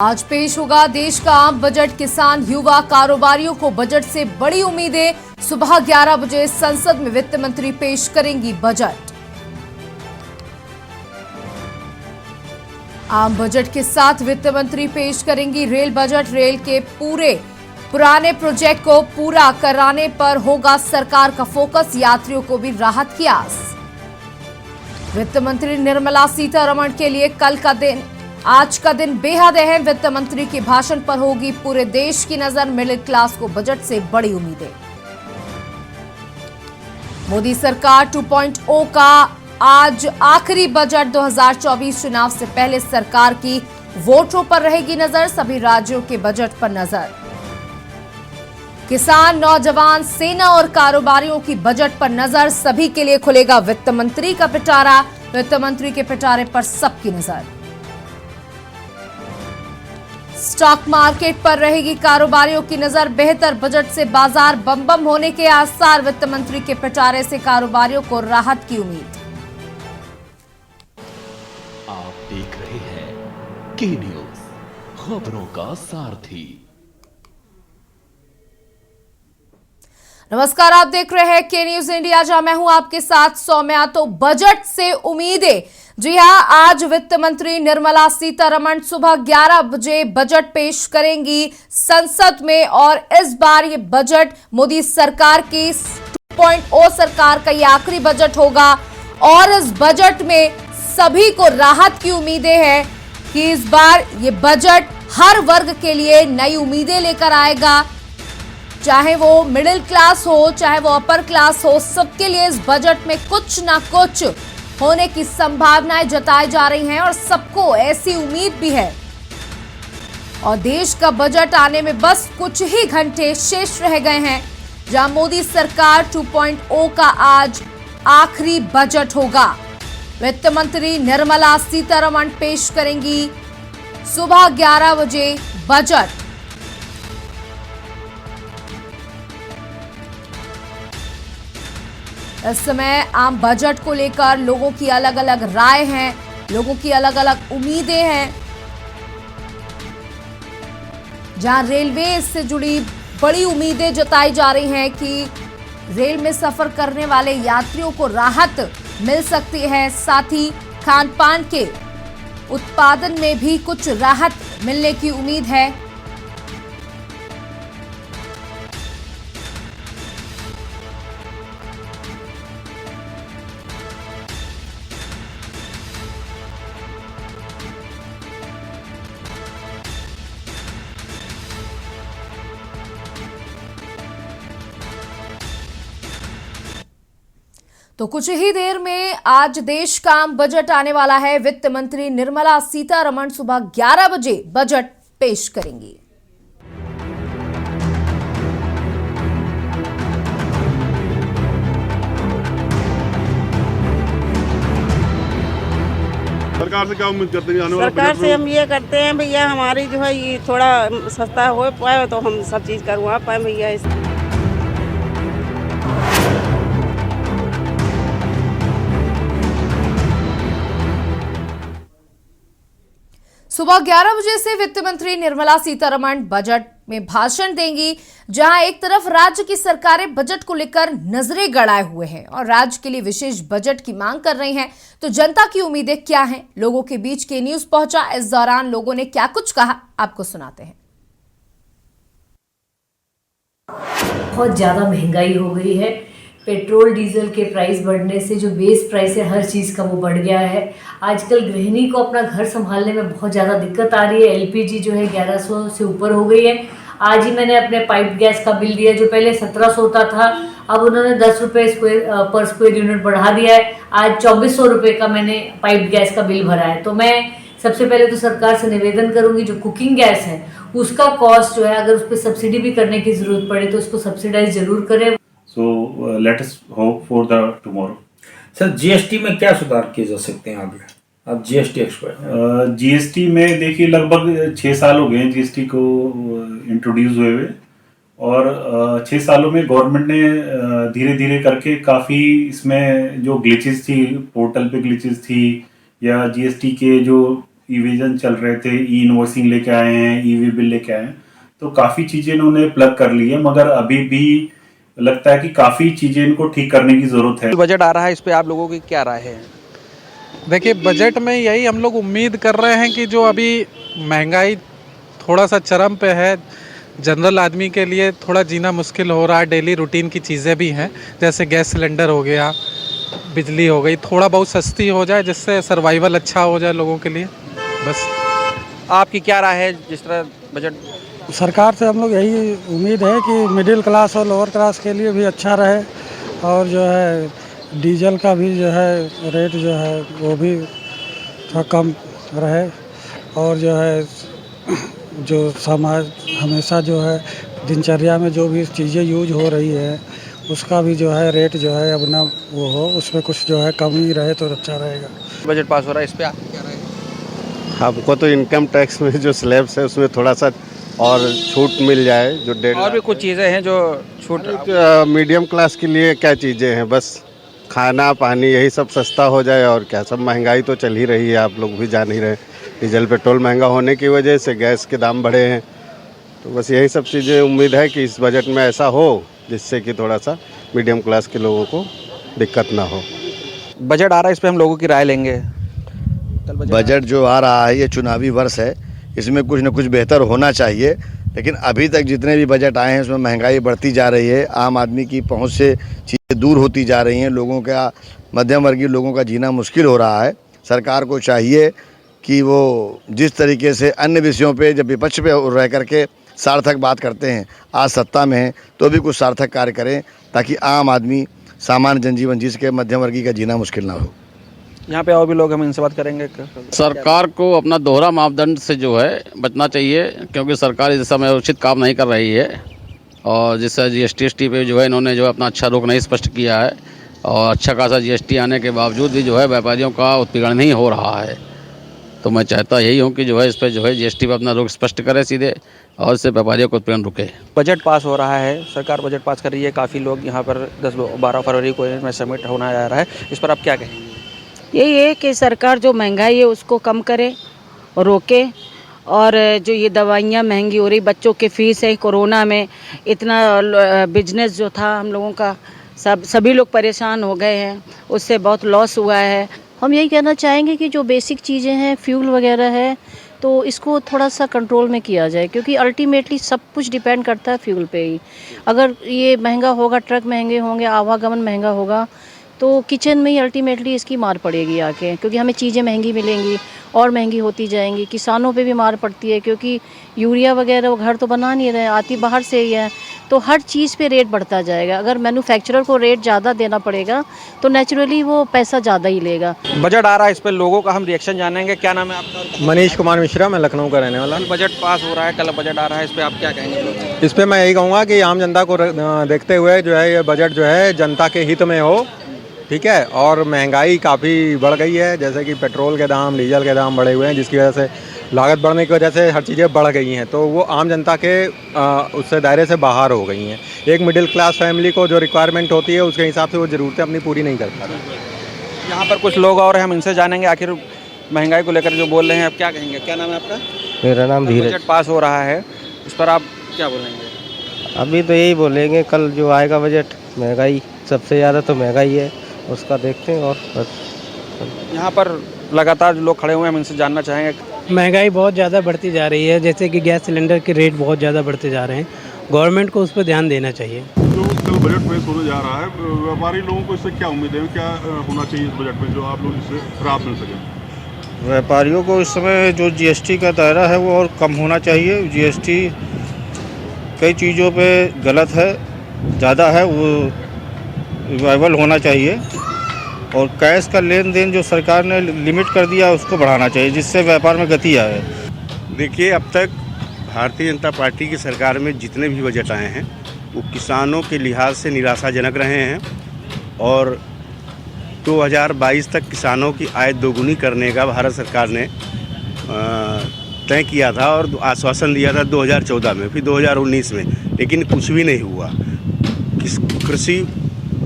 आज पेश होगा देश का आम बजट। किसान, युवा, कारोबारियों को बजट से बड़ी उम्मीदें। सुबह 11 बजे संसद में वित्त मंत्री पेश करेंगी बजट। आम बजट के साथ वित्त मंत्री पेश करेंगी रेल बजट। रेल के पुराने प्रोजेक्ट को पूरा कराने पर होगा सरकार का फोकस। यात्रियों को भी राहत की आस। वित्त मंत्री निर्मला सीतारमण के लिए आज का दिन बेहद अहम। वित्त मंत्री के भाषण पर होगी पूरे देश की नजर। मिडिल क्लास को बजट से बड़ी उम्मीदें। मोदी सरकार 2.0 का आज आखिरी बजट। 2024 चुनाव से पहले सरकार की वोटों पर रहेगी नजर। सभी राज्यों के बजट पर नजर। किसान, नौजवान, सेना और कारोबारियों की बजट पर नजर। सभी के लिए खुलेगा वित्त मंत्री का पिटारा। वित्त मंत्री के पिटारे पर सबकी नजर। स्टॉक मार्केट पर रहेगी कारोबारियों की नजर। बेहतर बजट से बाजार बम बम होने के आसार। वित्त मंत्री के पिटारे से कारोबारियों को राहत की उम्मीद। आप देख रहे हैं के न्यूज, खबरों का सारथी। नमस्कार, आप देख रहे हैं के न्यूज इंडिया, जहां मैं हूं आपके साथ सौम्या। तो बजट से उम्मीदें, जी हां, आज वित्त मंत्री निर्मला सीतारमण सुबह 11 बजे बजट पेश करेंगी संसद में। और इस बार ये बजट मोदी सरकार की 2.0 सरकार का ये आखिरी बजट होगा। और इस बजट में सभी को राहत की उम्मीदें हैं कि इस बार ये बजट हर वर्ग के लिए नई उम्मीदें लेकर आएगा। चाहे वो मिडिल क्लास हो, चाहे वो अपर क्लास हो, सबके लिए इस बजट में कुछ ना कुछ होने की संभावनाएं जताई जा रही हैं और सबको ऐसी उम्मीद भी है। और देश का बजट आने में बस कुछ ही घंटे शेष रह गए हैं, जहां मोदी सरकार 2.0 का आज आखिरी बजट होगा। वित्त मंत्री निर्मला सीतारमण पेश करेंगी सुबह 11 बजे बजट। इस समय आम बजट को लेकर लोगों की अलग अलग राय हैं, लोगों की अलग अलग उम्मीदें हैं। जहां रेलवे से जुड़ी बड़ी उम्मीदें जताई जा रही हैं कि रेल में सफर करने वाले यात्रियों को राहत मिल सकती है। साथ ही खान पान के उत्पादन में भी कुछ राहत मिलने की उम्मीद है। तो कुछ ही देर में आज देश का आम बजट आने वाला है। वित्त मंत्री निर्मला सीतारमण सुबह 11 बजे बजट पेश करेंगी। सरकार से क्या उम्मीद करते हैं? सरकार से हम ये करते हैं भैया, हमारी जो है ये थोड़ा सस्ता हो पाए तो हम सब चीज़ करवा पाए भैया। सुबह 11 बजे से वित्त मंत्री निर्मला सीतारमण बजट में भाषण देंगी, जहां एक तरफ राज्य की सरकारें बजट को लेकर नजरें गड़ाए हुए हैं और राज्य के लिए विशेष बजट की मांग कर रही हैं। तो जनता की उम्मीदें क्या हैं, लोगों के बीच के न्यूज पहुंचा। इस दौरान लोगों ने क्या कुछ कहा, आपको सुनाते हैं। बहुत ज़्यादा महंगाई हो गई है। पेट्रोल डीजल के प्राइस बढ़ने से जो बेस प्राइस है हर चीज़ का वो बढ़ गया है। आजकल गृहिणी को अपना घर संभालने में बहुत ज़्यादा दिक्कत आ रही है। एलपीजी जो है 1100 से ऊपर हो गई है। आज ही मैंने अपने पाइप गैस का बिल दिया, जो पहले 1700 होता था, अब उन्होंने 10 रुपये पर स्क्वायर यूनिट बढ़ा दिया है। आज 2400 रुपये का मैंने पाइप गैस का बिल भरा है। तो मैं सबसे पहले तो सरकार से निवेदन करूंगी, जो कुकिंग गैस है उसका कॉस्ट जो है, अगर उस पर सब्सिडी भी करने की ज़रूरत पड़े तो उसको सब्सिडाइज जरूर करें। So let us hope for the tomorrow. Sir, GST में क्या सुधार किए जा सकते हैं आगे? आप जीएसटी एक्सपर्ट। जीएसटी में देखिए लगभग 6 साल हो गए हैं जीएसटी को इंट्रोड्यूस हुए और 6 सालों में गवर्नमेंट ने धीरे धीरे करके काफ़ी इसमें जो ग्लिचेस थी, पोर्टल पे ग्लिचेस थी या जीएसटी के जो इविजन चल रहे थे, ई इनवॉइसिंग लेके आए हैं, ई वे बिल लेके आए हैं, तो काफ़ी चीज़ें इन्होंने प्लग कर ली है, मगर अभी भी लगता है कि काफ़ी चीज़ें इनको ठीक करने की ज़रूरत है। बजट आ रहा है, इस पे आप लोगों की क्या राय है? देखिए, बजट में यही हम लोग उम्मीद कर रहे हैं कि जो अभी महंगाई थोड़ा सा चरम पे है, जनरल आदमी के लिए थोड़ा जीना मुश्किल हो रहा है, डेली रूटीन की चीज़ें भी हैं, जैसे गैस सिलेंडर हो गया, बिजली हो गई, थोड़ा बहुत सस्ती हो जाए जिससे सर्वाइवल अच्छा हो जाए लोगों के लिए, बस। आपकी क्या राय है जिस तरह बजट? सरकार से हम लोग यही उम्मीद है कि मिडिल क्लास और लोअर क्लास के लिए भी अच्छा रहे, और जो है डीजल का भी जो है रेट जो है वो भी थोड़ा कम रहे, और जो है जो समाज हमेशा जो है दिनचर्या में जो भी चीज़ें यूज हो रही है उसका भी जो है रेट जो है अपना वो हो, उसमें कुछ जो है कमी रहे तो अच्छा रहेगा। बजट पास हो रहा है, इस पे आपकी क्या राय है? हमको तो इनकम टैक्स में जो स्लैब्स है उसमें थोड़ा सा और छूट मिल जाए, जो और भी कुछ चीज़ें हैं जो छूट। मीडियम क्लास के लिए क्या चीज़ें हैं, बस खाना पानी यही सब सस्ता हो जाए, और क्या सब महंगाई तो चल ही रही है, आप लोग भी जान ही रहे हैं। डीजल पेट्रोल महंगा होने की वजह से गैस के दाम बढ़े हैं, तो बस यही सब चीज़ें उम्मीद है कि इस बजट में ऐसा हो जिससे कि थोड़ा सा मीडियम क्लास के लोगों को दिक्कत ना हो। बजट आ रहा है, इस पे हम लोगों की राय लेंगे। बजट जो आ रहा है ये चुनावी वर्ष है, इसमें कुछ न कुछ बेहतर होना चाहिए, लेकिन अभी तक जितने भी बजट आए हैं उसमें महंगाई बढ़ती जा रही है, आम आदमी की पहुंच से चीज़ें दूर होती जा रही हैं, लोगों का मध्यम वर्गीय लोगों का जीना मुश्किल हो रहा है। सरकार को चाहिए कि वो जिस तरीके से अन्य विषयों पे जब विपक्ष पे रह करके सार्थक बात करते हैं, आज सत्ता में हैं तो भी कुछ सार्थक कार्य करें, ताकि आम आदमी सामान्य जनजीवन जी सके, मध्यम वर्गीय का जीना मुश्किल ना हो। यहाँ पे और भी लोग हम इनसे बात करेंगे। सरकार को अपना दोहरा मापदंड से जो है बचना चाहिए, क्योंकि सरकार इस समय उचित काम नहीं कर रही है, और जिससे जीएसटी पे जो है इन्होंने जो अपना अच्छा रुख नहीं स्पष्ट किया है, और अच्छा खासा जीएसटी आने के बावजूद भी जो है व्यापारियों का उत्पीड़न नहीं हो रहा है। तो मैं चाहता यही हूँ कि जो है इस पर जो है जीएसटी पर अपना रुख स्पष्ट करे सीधे, और इससे व्यापारियों को उत्पीड़न रुके। बजट पास हो रहा है, सरकार बजट पास कर रही है, काफ़ी लोग यहाँ पर 10-12 फरवरी को इसमें समिट होना जा रहा है, इस पर आप क्या कहेंगे? यही है कि सरकार जो महंगाई है उसको कम करे और रोके, और जो ये दवाइयाँ महंगी हो रही, बच्चों के फीस है, कोरोना में इतना बिजनेस जो था हम लोगों का सभी लोग परेशान हो गए हैं, उससे बहुत लॉस हुआ है। हम यही कहना चाहेंगे कि जो बेसिक चीज़ें हैं, फ्यूल वगैरह है, तो इसको थोड़ा सा कंट्रोल में किया जाए, क्योंकि अल्टीमेटली सब कुछ डिपेंड करता है फ्यूल पे ही। अगर ये महंगा होगा, ट्रक महंगे होंगे, आवागमन महंगा होगा, तो किचन में ही अल्टीमेटली इसकी मार पड़ेगी आके, क्योंकि हमें चीज़ें महंगी मिलेंगी और महंगी होती जाएंगी। किसानों पे भी मार पड़ती है, क्योंकि यूरिया वगैरह वो घर तो बना नहीं रहे, आती बाहर से ही है, तो हर चीज़ पे रेट बढ़ता जाएगा। अगर मैन्युफैक्चरर को रेट ज़्यादा देना पड़ेगा तो नेचुरली वो पैसा ज़्यादा ही लेगा। बजट आ रहा है, इस पर लोगों का हम रिएक्शन जानेंगे। क्या नाम है आपका? मनीष कुमार मिश्रा, मैं लखनऊ का रहने वाला। बजट पास हो रहा है, कल बजट आ रहा है, इस पर आप क्या कहेंगे? इस पर मैं यही कहूँगा कि आम जनता को देखते हुए जो है ये बजट जो है जनता के हित में हो, ठीक है। और महंगाई काफ़ी बढ़ गई है, जैसे कि पेट्रोल के दाम, डीजल के दाम बढ़े हुए हैं, जिसकी वजह से लागत बढ़ने की वजह से हर चीज़ें बढ़ गई हैं, तो वो आम जनता के उससे दायरे से बाहर हो गई हैं। एक मिडिल क्लास फैमिली को जो रिक्वायरमेंट होती है उसके हिसाब से वो ज़रूरतें अपनी पूरी नहीं कर पाता। यहाँ पर कुछ लोग और हैं, हम इनसे जानेंगे आखिर महंगाई को लेकर जो बोल रहे हैं, आप क्या कहेंगे? क्या नाम है आपका? मेरा नाम धीरज। बजट पास हो रहा है, इस पर आप क्या बोलेंगे? अभी तो यही बोलेंगे, कल जो आएगा बजट, महंगाई सबसे ज़्यादा तो महंगाई है, उसका देखते हैं। और यहाँ पर लगातार जो लोग खड़े हुए हैं, हम इनसे जानना चाहेंगे। महंगाई बहुत ज़्यादा बढ़ती जा रही है, जैसे कि गैस सिलेंडर के रेट बहुत ज़्यादा बढ़ते जा रहे हैं, गवर्नमेंट को उस पर ध्यान देना चाहिए। जो कल बजट पेश होने जा रहा है, व्यापारी लोगों को इससे क्या उम्मीद है, क्या होना चाहिए इस बजट में जो आप लोग इससे राहत मिल सके? व्यापारियों को इस समय जो जीएसटी का दायरा है वो और कम होना चाहिए। जीएसटी कई चीज़ों पे गलत है, ज़्यादा है, वो रिवाइवल होना चाहिए। और कैश का लेन देन जो सरकार ने लिमिट कर दिया उसको बढ़ाना चाहिए, जिससे व्यापार में गति आए। देखिए, अब तक भारतीय जनता पार्टी की सरकार में जितने भी बजट आए हैं वो किसानों के लिहाज से निराशाजनक रहे हैं, और 2022 तक किसानों की आय दोगुनी करने का भारत सरकार ने तय किया था और आश्वासन दिया था 2014 में, फिर 2019 में, लेकिन कुछ भी नहीं हुआ। कृषि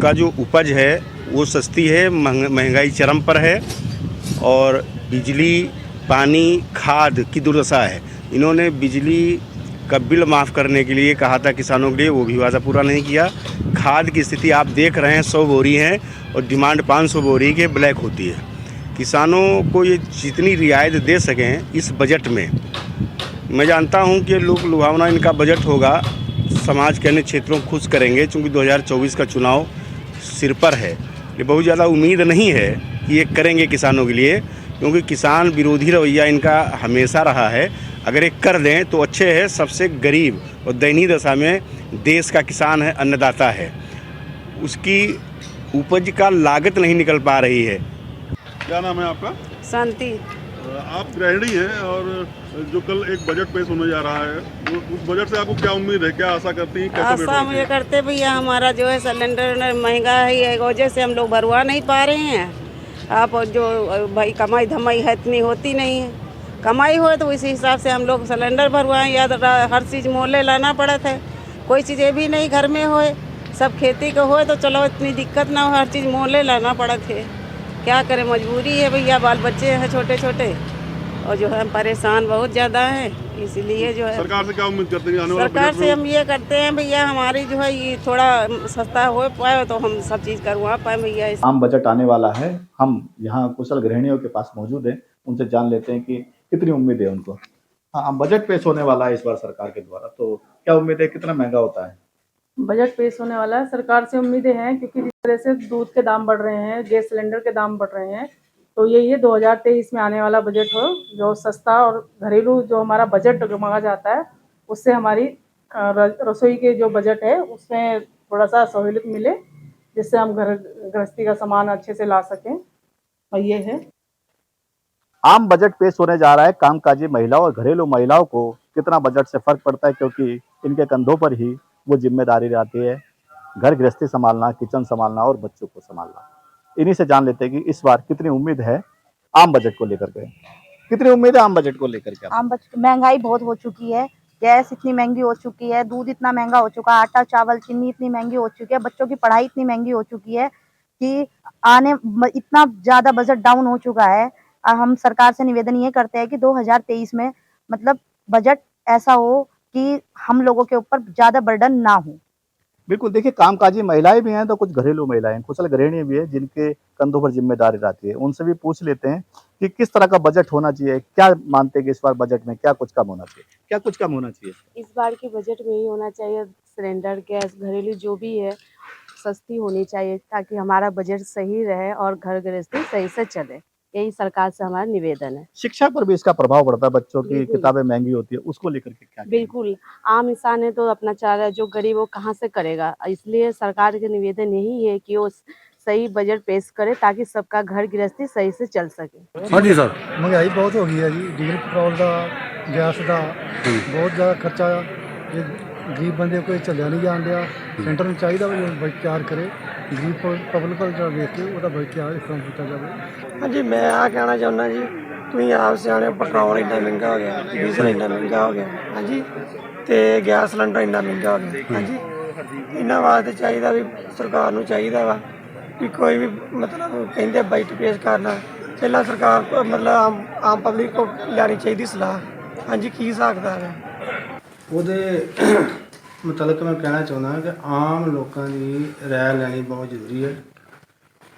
का जो उपज है वो सस्ती है, महंगाई चरम पर है, और बिजली पानी, खाद की दुर्दशा है। इन्होंने बिजली का बिल माफ़ करने के लिए कहा था किसानों के लिए, वो भी वादा पूरा नहीं किया। खाद की स्थिति आप देख रहे हैं, 100 बोरी है और डिमांड 500 बोरी के ब्लैक होती है। किसानों को ये जितनी रियायत दे सकें इस बजट में, मैं जानता हूं कि लोक लुभावना इनका बजट होगा, समाज के अन्य क्षेत्रों को खुश करेंगे, क्योंकि 2024 का चुनाव सिर पर है। ये बहुत ज़्यादा उम्मीद नहीं है कि ये करेंगे किसानों के लिए, क्योंकि किसान विरोधी रवैया इनका हमेशा रहा है। अगर ये कर दें तो अच्छे है। सबसे गरीब और दयनीय दशा में देश का किसान है, अन्नदाता है, उसकी उपज का लागत नहीं निकल पा रही है। क्या नाम है आपका? शांति। आप गृहिणी हैं और जो कल एक बजट पेश होने जा रहा है, उस बजट से आपको क्या उम्मीद है, क्या आशा करती हैं? कैसे आशा हम ये करते भैया, हमारा जो है सिलेंडर महंगा है, वजह से हम लोग भरवा नहीं पा रहे हैं। आप जो भाई कमाई धमाई है इतनी होती नहीं है, कमाई हो तो इसी हिसाब से हम लोग सिलेंडर भरवाएं। या हर चीज़ मोले लाना पड़ता है, कोई चीज़ ये भी नहीं घर में होए, सब खेती का होए तो चलो इतनी दिक्कत ना हो, हर चीज़ मोले लाना पड़ता है। क्या करें, मजबूरी है भैया, बाल बच्चे हैं छोटे छोटे और जो है हम परेशान बहुत ज़्यादा हैं, इसीलिए जो है सरकार से क्या उम्मीद करते हैं? आने वाले सरकार बजट से में हम ये करते हैं भैया, हमारी जो है ये थोड़ा सस्ता हो पाए तो हम सब चीज़ करवा पाए भैया। आम बजट आने वाला है, हम यहाँ कुशल गृहिणियों के पास मौजूद हैं, उनसे जान लेते हैं कि कितनी उम्मीद है उनको। हाँ, आम बजट पेश होने वाला है इस बार सरकार के द्वारा, तो क्या उम्मीद है, कितना महंगा होता है? बजट पेश होने वाला है, सरकार से उम्मीदें हैं, क्योंकि जिस तरह से दूध के दाम बढ़ रहे हैं, गैस सिलेंडर के दाम बढ़ रहे हैं, तो ये 2023 में आने वाला बजट हो जो सस्ता और घरेलू जो हमारा बजट मांगा जाता है, उससे हमारी रसोई के जो बजट है उसमें थोड़ा सा सहूलियत मिले, जिससे हम घर गृहस्थी का सामान अच्छे से ला सकें, और ये है। आम बजट पेश होने जा रहा है, कामकाजी महिलाओं और घरेलू महिलाओं को कितना बजट से फर्क पड़ता है, क्योंकि इनके कंधों पर ही वो जिम्मेदारी रहती है, घर गृहस्थी संभालना, किचन संभालना और बच्चों को संभालना। इन्हीं से जान लेते हैं कि इस बार कितनी उम्मीद है आम बजट को लेकर के। कितनी उम्मीद है आम बजट को लेकर के? आम बजट, महंगाई बहुत हो चुकी है, गैस इतनी महंगी हो चुकी है, दूध इतना महंगा हो चुका है, आटा चावल चीनी इतनी महंगी हो चुकी है, बच्चों की पढ़ाई इतनी महंगी हो चुकी है कि इतना ज़्यादा बजट डाउन हो चुका है। हम सरकार से निवेदन ये करते हैं कि 2023 में मतलब बजट ऐसा हो कि हम लोगों के ऊपर ज़्यादा बर्डन ना हो। बिल्कुल, देखिए कामकाजी महिलाएं भी हैं तो कुछ घरेलू महिलाएं, कुशल गृहिणी भी है जिनके कंधों पर जिम्मेदारी रहती है। उनसे भी पूछ लेते हैं कि किस तरह का बजट होना चाहिए, क्या मानते हैं कि इस बार बजट में क्या कुछ कम होना चाहिए, क्या कुछ कम होना चाहिए? इस बार के बजट में ही होना चाहिए, सिलेंडर गैस घरेलू जो भी है सस्ती होनी चाहिए, ताकि हमारा बजट सही रहे और घर गृहस्थी सही से चले। यही सरकार से हमारा निवेदन है। शिक्षा पर भी इसका प्रभाव पड़ता है, बच्चों की बिल्कुल। किताबें महंगी होती है, उसको लेकर के क्या? बिल्कुल, आम इंसान है तो अपना चाह रहा है, जो गरीब वो कहाँ से करेगा, इसलिए सरकार के निवेदन यही है कि वो सही बजट पेश करे ताकि सबका घर गृहस्थी सही से चल सके। हाँ जी सर, महंगाई बहुत हो गई है जी, डीजल पेट्रोल का, गैस का बहुत ज़्यादा खर्चा, ये गरीब बंदे को ਚੱਲਿਆ नहीं जान दिया। सेंटर में चाहिए बजट तैयार करे, गरीब पब्लिक का देख के ਉਹਦਾ बजट तैयार इस तरह किया जाए। हाँ जी, मैं आ कहना चाਹੁੰਦਾ जी, ਤੁਸੀਂ ਆਪ ਸਿਆਣੇ, ਪੈਟਰੋਲ ਇੰਨਾ ਮਹਿੰਗਾ ਹੋ ਗਿਆ, ਡੀਜ਼ਲ ਇੰਨਾ ਮਹਿੰਗਾ ਹੋ ਗਿਆ, ਹਾਂਜੀ, ਤੇ ਗੈਸ ਸਿਲੰਡਰ ਇੰਨਾ ਮਹਿੰਗਾ ਹੋ ਗਿਆ, ਹਾਂਜੀ। ਇਹਨਾਂ ਵਾਸਤੇ ਚਾਹੀਦਾ ਵੀ ਸਰਕਾਰ ਨੂੰ ਚਾਹੀਦਾ ਵਾ ਵੀ ਕੋਈ ਵੀ ਮਤਲਬ ਕਹਿੰਦੇ ਬਜਟ ਪੇਸ਼ ਕਰਨਾ, ਪਹਿਲਾਂ ਸਰਕਾਰ ਮਤਲਬ ਆਮ ਪਬਲਿਕ ਕੋ ਲੈਣੀ ਚਾਹੀਦੀ ਸਲਾਹ, ਹਾਂਜੀ, ਕੀ ਹਿਸਾਬ ਕਿਤਾਬ ਹੈ ਉਹਦੇ ਮੁਤਲਕ। ਮੈਂ ਕਹਿਣਾ ਚਾਹੁੰਦਾ ਕਿ ਆਮ ਲੋਕਾਂ ਦੀ ਰਾਏ ਲੈਣੀ ਬਹੁਤ ਜ਼ਰੂਰੀ ਹੈ,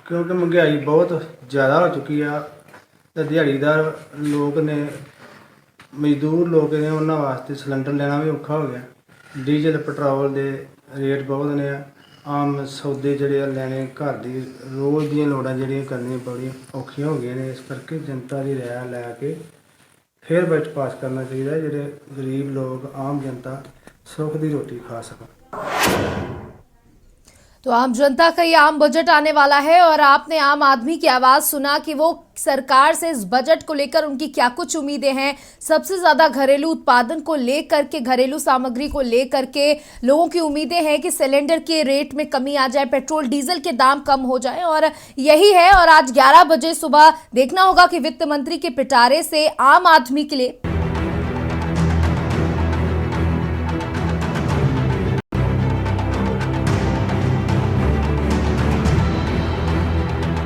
ਕਿਉਂਕਿ ਮਹਿੰਗਾਈ ਬਹੁਤ ਜ਼ਿਆਦਾ ਹੋ ਚੁੱਕੀ ਆ ਤੇ ਦਿਹਾੜੀਦਾਰ ਲੋਕ ਨੇ, ਮਜ਼ਦੂਰ ਲੋਕ ਨੇ, ਉਹਨਾਂ ਵਾਸਤੇ ਸਿਲੰਡਰ ਲੈਣਾ ਵੀ ਔਖਾ ਹੋ ਗਿਆ। ਡੀਜ਼ਲ ਪੈਟਰੋਲ ਦੇ ਰੇਟ ਬਹੁਤ ਨੇ, ਆਮ ਸੌਦੇ ਜਿਹੜੇ ਆ ਲੈਣੇ, ਘਰ ਦੀ ਰੋਜ਼ ਦੀਆਂ ਲੋੜਾਂ ਜਿਹੜੀਆਂ ਕਰਨੀਆਂ ਬੜੀਆਂ ਔਖੀਆਂ ਹੋ ਗਈਆਂ ਨੇ। ਇਸ ਕਰਕੇ ਜਨਤਾ ਦੀ ਰਾਏ ਲੈ ਕੇ ਫਿਰ ਬਜਟ ਪਾਸ ਕਰਨਾ ਚਾਹੀਦਾ, ਜਿਹੜੇ ਗਰੀਬ ਲੋਕ, ਆਮ ਜਨਤਾ ਸੁੱਖ ਦੀ ਰੋਟੀ ਖਾ ਸਕਣ। तो आम जनता का ये आम बजट आने वाला है और आपने आम आदमी की आवाज सुना कि वो सरकार से इस बजट को लेकर उनकी क्या कुछ उम्मीदें हैं। सबसे ज्यादा घरेलू उत्पादन को लेकर के, घरेलू सामग्री को लेकर के लोगों की उम्मीदें हैं कि सिलेंडर के रेट में कमी आ जाए, पेट्रोल डीजल के दाम कम हो जाए, और यही है। और आज 11 बजे सुबह देखना होगा कि वित्त मंत्री के पिटारे से आम आदमी के लिए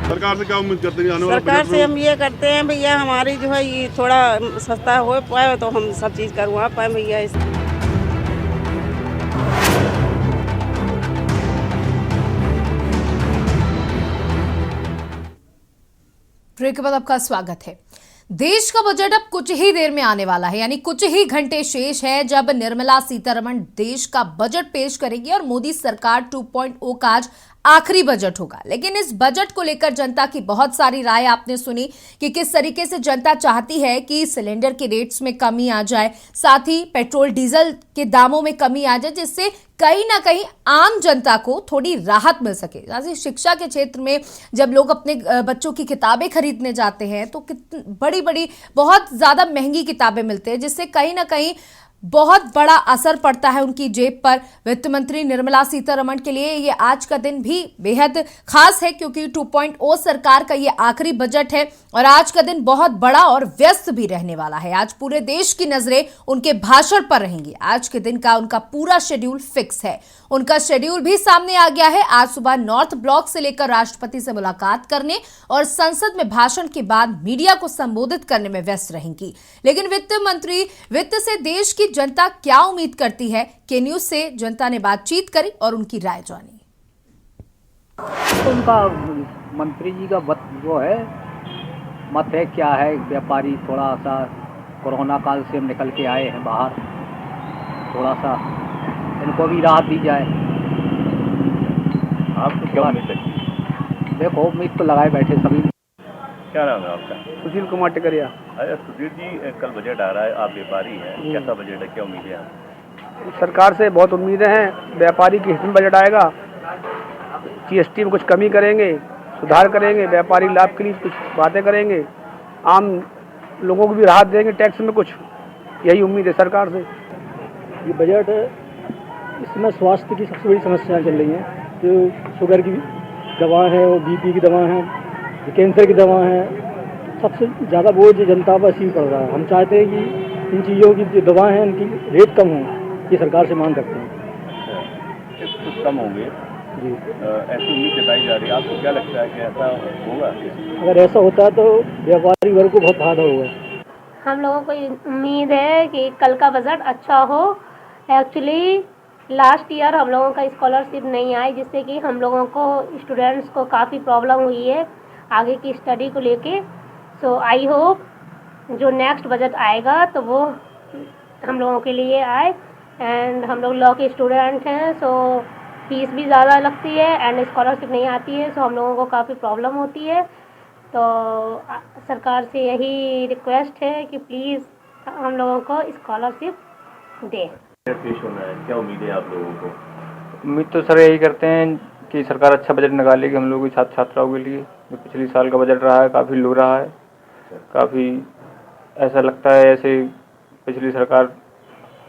सरकार सरकार से क्या उम्मीद करते हैं आने वाले सरकार बजट से में? हम ये करते हैं भैया, हमारी जो है ये थोड़ा सस्ता हो पाए तो हम सब चीज़ करवा पाए भैया। ब्रेक के बाद आपका स्वागत है। देश का बजट अब कुछ ही देर में आने वाला है, यानी कुछ ही घंटे शेष है जब निर्मला सीतारमण देश का बजट पेश करेगी और मोदी सरकार 2.0 का आज आखिरी बजट होगा। लेकिन इस बजट को लेकर जनता की बहुत सारी राय आपने सुनी कि किस तरीके से जनता चाहती है कि सिलेंडर के रेट्स में कमी आ जाए, साथ ही पेट्रोल डीजल के दामों में कमी आ जाए, जिससे कहीं ना कहीं आम जनता को थोड़ी राहत मिल सके। जैसे शिक्षा के क्षेत्र में जब लोग अपने बच्चों की किताबें खरीदने जाते हैं तो बड़ी बड़ी बहुत ज्यादा महंगी किताबें मिलती हैं, जिससे कहीं ना कहीं बहुत बड़ा असर पड़ता है उनकी जेब पर। वित्त मंत्री निर्मला सीतारमण के लिए ये आज का दिन भी बेहद खास है, क्योंकि 2.0 सरकार का ये आखिरी बजट है और आज का दिन बहुत बड़ा और व्यस्त भी रहने वाला है। आज पूरे देश की नजरें उनके भाषण पर रहेंगी। आज के दिन का उनका पूरा शेड्यूल फिक्स है। उनका शेड्यूल भी सामने आ गया है। आज सुबह नॉर्थ ब्लॉक से लेकर राष्ट्रपति से मुलाकात करने और संसद में भाषण के बाद मीडिया को संबोधित करने में व्यस्त रहेंगी। लेकिन वित्त मंत्री वित्त से देश की जनता क्या उम्मीद करती है, के न्यूज से जनता ने बातचीत करी और उनकी राय जानी। उनका मंत्री जी का जो है मत है क्या है, व्यापारी थोड़ा सा कोरोना काल से हम निकल के आए हैं बाहर, थोड़ा सा इनको भी राहत दी जाए। आपको क्या उम्मीद है? देखो उम्मीद तो लगाए बैठे सभी। क्या नाम है आपका? सुशील कुमार टिकरिया। अरे सुधीर जी, कल बजट आ रहा है, आप व्यापारी हैं, कैसा बजट है, क्या उम्मीदें हैं? सरकार से बहुत उम्मीदें हैं। व्यापारी की हित में बजट आएगा, जीएसटी में कुछ कमी करेंगे, सुधार करेंगे, व्यापारी लाभ के लिए कुछ बातें करेंगे, आम लोगों को भी राहत देंगे टैक्स में कुछ, यही उम्मीद है सरकार से। ये बजट इसमें स्वास्थ्य की सबसे बड़ी समस्याएं चल रही हैं। जो शुगर की दवा है और बीपी की दवा है, कैंसर की दवा है, सबसे ज़्यादा बोझ जनता पर इसी पड़ रहा है। हम चाहते हैं कि इन चीज़ों की जो दवा है उनकी रेट कम हो, ये सरकार से मांग करते हैं। कुछ कम होंगे जी, ऐसी उम्मीद जताई जा रही है। आपको क्या लगता है कि ऐसा होगा? अगर ऐसा होता है तो व्यापारी वर्ग को बहुत फायदा होगा। हम लोगों को उम्मीद है कि कल का बजट अच्छा हो। एक्चुअली लास्ट ईयर हम लोगों का स्कॉलरशिप नहीं आई, जिससे कि हम लोगों को स्टूडेंट्स को काफ़ी प्रॉब्लम हुई है आगे की स्टडी को लेके। सो आई होप जो नेक्स्ट बजट आएगा तो वो हम लोगों के लिए आए। एंड हम लोग लॉ के स्टूडेंट हैं, सो फीस भी ज़्यादा लगती है एंड स्कॉलरशिप नहीं आती है, सो हम लोगों को काफ़ी प्रॉब्लम होती है। तो सरकार से यही रिक्वेस्ट है कि प्लीज़ हम लोगों को स्कॉलरशिप दें। पेश होना है, क्या उम्मीद है आप लोगों को? उम्मीद तो सर यही करते हैं कि सरकार अच्छा बजट निकालेगी हम लोगों की छात्र छात्राओं के लिए। जो पिछले साल का बजट रहा है काफ़ी लो रहा है, काफ़ी ऐसा लगता है ऐसे पिछली सरकार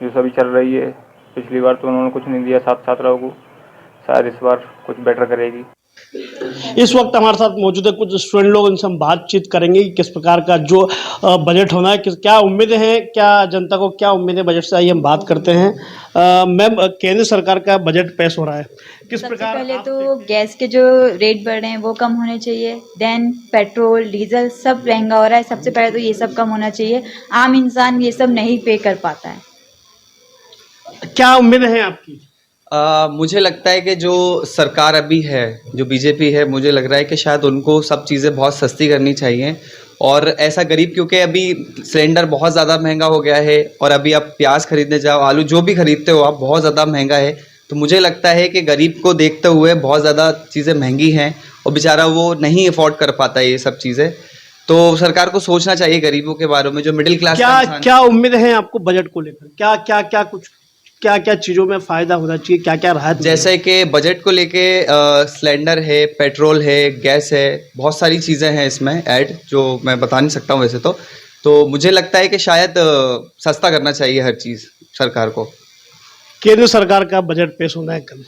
जो सभी चल रही है, पिछली बार तो उन्होंने कुछ नहीं दिया छात्र छात्राओं को, शायद इस बार कुछ बेटर करेगी। इस वक्त हमारे साथ मौजूद है कुछ स्टूडेंट लोग, उनसे हम बातचीत करेंगे कि किस प्रकार का जो बजट होना है, क्या उम्मीदें हैं, क्या जनता को क्या उम्मीदें बजट से, आइए हम बात करते हैं। मैम, केंद्र सरकार का बजट पेश हो रहा है, किस प्रकार? पहले तो गैस के जो रेट बढ़ रहे हैं वो कम होने चाहिए, देन पेट्रोल डीजल सब महंगा हो रहा है, सबसे पहले तो ये सब कम होना चाहिए। आम इंसान ये सब नहीं पे कर पाता है। क्या उम्मीदें हैं आपकी? मुझे लगता है कि जो सरकार अभी है, जो बीजेपी है, मुझे लग रहा है कि शायद उनको सब चीज़ें बहुत सस्ती करनी चाहिए। और ऐसा गरीब, क्योंकि अभी सिलेंडर बहुत ज़्यादा महंगा हो गया है और अभी आप प्याज खरीदने जाओ, आलू जो भी खरीदते हो आप, बहुत ज़्यादा महंगा है। तो मुझे लगता है कि गरीब को देखते हुए बहुत ज़्यादा चीज़ें महंगी हैं और बेचारा वो नहीं अफोर्ड कर पाता ये सब चीज़ें। तो सरकार को सोचना चाहिए गरीबों के बारे में, जो मिडिल क्लास। क्या उम्मीदें हैं आपको बजट को लेकर? क्या क्या चीज़ों में फ़ायदा होना चाहिए, क्या क्या राहत? जैसे कि बजट को लेके सिलेंडर है, पेट्रोल है, गैस है, बहुत सारी चीज़ें हैं इसमें ऐड, जो मैं बता नहीं सकता हूँ वैसे तो मुझे लगता है कि शायद सस्ता करना चाहिए हर चीज़ सरकार को। केंद्र सरकार का बजट पेश होना है कल,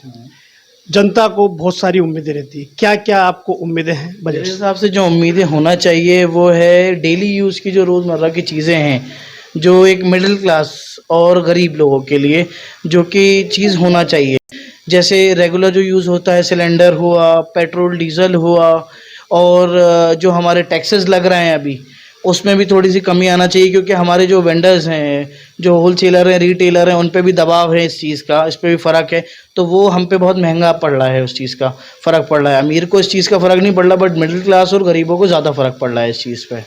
जनता को बहुत सारी उम्मीदें रहती है, क्या क्या आपको उम्मीदें हैं बजट? मेरे हिसाब से जो उम्मीदें होना चाहिए वो है डेली यूज़ की जो रोज़मर्रा की चीज़ें हैं, जो एक मिडिल क्लास और गरीब लोगों के लिए जो कि चीज़ होना चाहिए। जैसे रेगुलर जो यूज़ होता है, सिलेंडर हुआ, पेट्रोल डीजल हुआ, और जो हमारे टैक्सेस लग रहे हैं अभी उसमें भी थोड़ी सी कमी आना चाहिए, क्योंकि हमारे जो वेंडर्स हैं, जो होलसेलर हैं, रिटेलर हैं, उन पे भी दबाव है इस चीज़ का, इस पे भी फ़र्क है। तो वो हम पे बहुत महंगा पड़ रहा है, उस चीज़ का फ़र्क पड़ रहा है। अमीर को इस चीज़ का फ़र्क नहीं पड़ रहा, बट मिडिल क्लास और गरीबों को ज़्यादा फ़र्क पड़ रहा है इस चीज़ पे।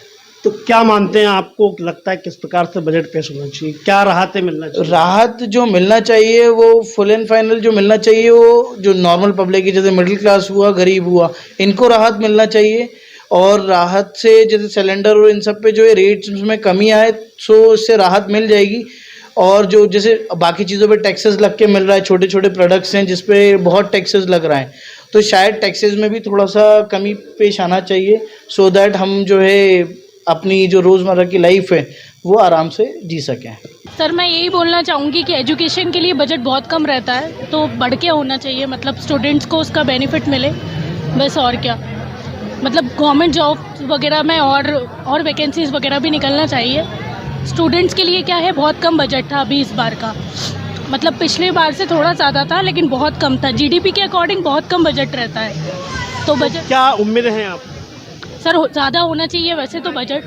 तो क्या मानते हैं, आपको लगता है किस प्रकार से बजट पेश होना चाहिए, क्या राहतें मिलना चाहिए? राहत जो मिलना चाहिए वो फुल एंड फाइनल जो मिलना चाहिए वो जो नॉर्मल पब्लिक है, जैसे मिडिल क्लास हुआ, गरीब हुआ, इनको राहत मिलना चाहिए। और राहत से जैसे सिलेंडर और इन सब पे जो है रेट्स में कमी आए, सो इससे राहत मिल जाएगी। और जो जैसे बाकी चीज़ों पे टैक्सेस लग के मिल रहा है, छोटे छोटे प्रोडक्ट्स हैं जिस पे बहुत टैक्सेस लग रहा है, तो शायद टैक्सेस में भी थोड़ा सा कमी पेश आना चाहिए, सो दैट हम जो है अपनी जो रोज़मर्रा की लाइफ है वो आराम से जी सकें। सर मैं यही बोलना चाहूँगी कि एजुकेशन के लिए बजट बहुत कम रहता है, तो बढ़ के होना चाहिए, मतलब स्टूडेंट्स को उसका बेनिफिट मिले, बस। और क्या, मतलब गवर्नमेंट जॉब वगैरह में और वैकेंसीज वगैरह भी निकलना चाहिए। स्टूडेंट्स के लिए क्या है, बहुत कम बजट था अभी इस बार का, मतलब पिछले बार से थोड़ा ज़्यादा था लेकिन बहुत कम था। जीडीपी के अकॉर्डिंग बहुत कम बजट रहता है। तो बजट क्या उम्मीदें हैं आप? सर ज़्यादा होना चाहिए वैसे तो बजट,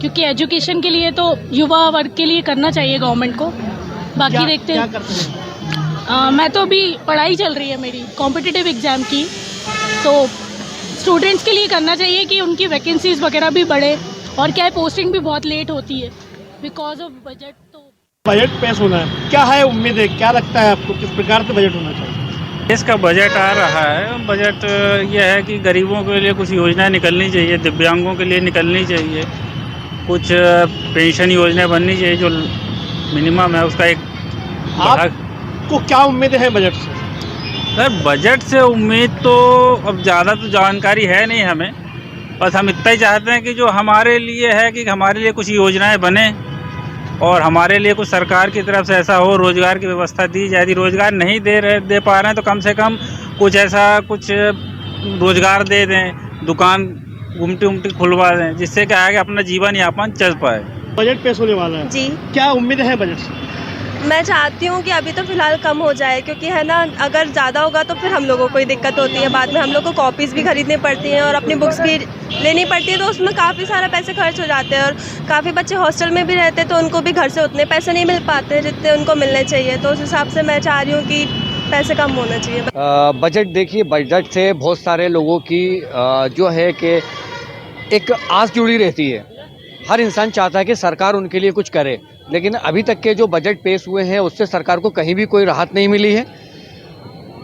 क्योंकि एजुकेशन के लिए तो युवा वर्ग के लिए करना चाहिए गवर्नमेंट को। बाकी देखते हैं। क्या करते हैं? मैं तो अभी पढ़ाई चल रही है मेरी कॉम्पिटिटिव एग्ज़ाम की, तो स्टूडेंट्स के लिए करना चाहिए कि उनकी वैकेंसीज वगैरह भी बढ़े। और क्या है, पोस्टिंग भी बहुत लेट होती है बिकॉज ऑफ बजट। तो बजट पेश होना है, क्या है उम्मीदें, क्या लगता है आपको, किस प्रकार से बजट होना चाहिए? देश का बजट आ रहा है, बजट यह है कि गरीबों के लिए कुछ योजनाएं निकलनी चाहिए, दिव्यांगों के लिए निकलनी चाहिए, कुछ पेंशन योजनाएं बननी चाहिए जो मिनिमम है उसका एक। आपको क्या उम्मीदें हैं बजट से? सर बजट से उम्मीद तो अब ज़्यादा तो जानकारी है नहीं हमें, बस हम इतना ही चाहते हैं कि जो हमारे लिए है कि हमारे लिए कुछ योजनाएं बने और हमारे लिए कुछ सरकार की तरफ से ऐसा हो, रोज़गार की व्यवस्था दी जाए। यदि रोज़गार नहीं दे पा रहे हैं तो कम से कम कुछ ऐसा कुछ रोज़गार दे दें, दुकान गुमटी उमटी खुलवा दें, जिससे क्या है कि अपना जीवन यापन चल पाए। बजट पेश होने वाला है जी, क्या उम्मीदें हैं बजट से? मैं चाहती हूँ कि अभी तो फ़िलहाल कम हो जाए, क्योंकि है ना, अगर ज़्यादा होगा तो फिर हम लोगों को ही दिक्कत होती है। बाद में हम लोग को कॉपीज़ भी खरीदनी पड़ती हैं और अपनी बुक्स भी लेनी पड़ती है, तो उसमें काफ़ी सारा पैसे खर्च हो जाते हैं। और काफ़ी बच्चे हॉस्टल में भी रहते हैं तो उनको भी घर से उतने पैसे नहीं मिल पाते जितने उनको मिलने चाहिए। तो उस हिसाब से मैं चाह रही हूँ कि पैसे कम होना चाहिए। बजट देखिए, बजट से बहुत सारे लोगों की जो है कि एक आस जुड़ी रहती है। हर इंसान चाहता है कि सरकार उनके लिए कुछ करे, लेकिन अभी तक के जो बजट पेश हुए हैं उससे सरकार को कहीं भी कोई राहत नहीं मिली है।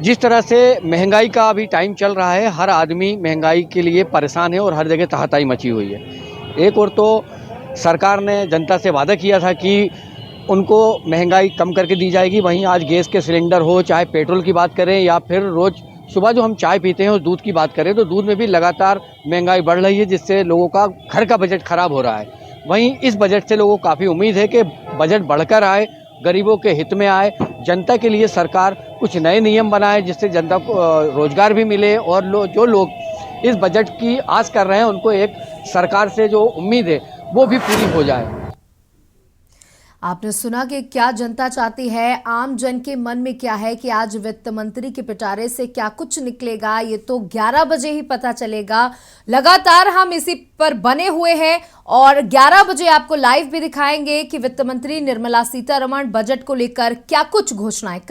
जिस तरह से महंगाई का अभी टाइम चल रहा है, हर आदमी महंगाई के लिए परेशान है और हर जगह तहताई मची हुई है। एक और तो सरकार ने जनता से वादा किया था कि उनको महंगाई कम करके दी जाएगी, वहीं आज गैस के सिलेंडर हो, चाहे पेट्रोल की बात करें या फिर रोज़ सुबह जो हम चाय पीते हैं उस दूध की बात करें तो दूध में भी लगातार महंगाई बढ़ रही है, जिससे लोगों का घर का बजट खराब हो रहा है। वहीं इस बजट से लोगों को काफ़ी उम्मीद है कि बजट बढ़कर आए, गरीबों के हित में आए, जनता के लिए सरकार कुछ नए नियम बनाए जिससे जनता को रोजगार भी मिले और जो लोग इस बजट की आस कर रहे हैं उनको एक सरकार से जो उम्मीद है वो भी पूरी हो जाए। आपने सुना कि क्या जनता चाहती है, आम जन के मन में क्या है कि आज वित्त मंत्री के पिटारे से क्या कुछ निकलेगा, ये तो 11 बजे ही पता चलेगा। लगातार हम इसी पर बने हुए हैं और 11 बजे आपको लाइव भी दिखाएंगे कि वित्त मंत्री निर्मला सीतारमण बजट को लेकर क्या कुछ घोषणाएं कर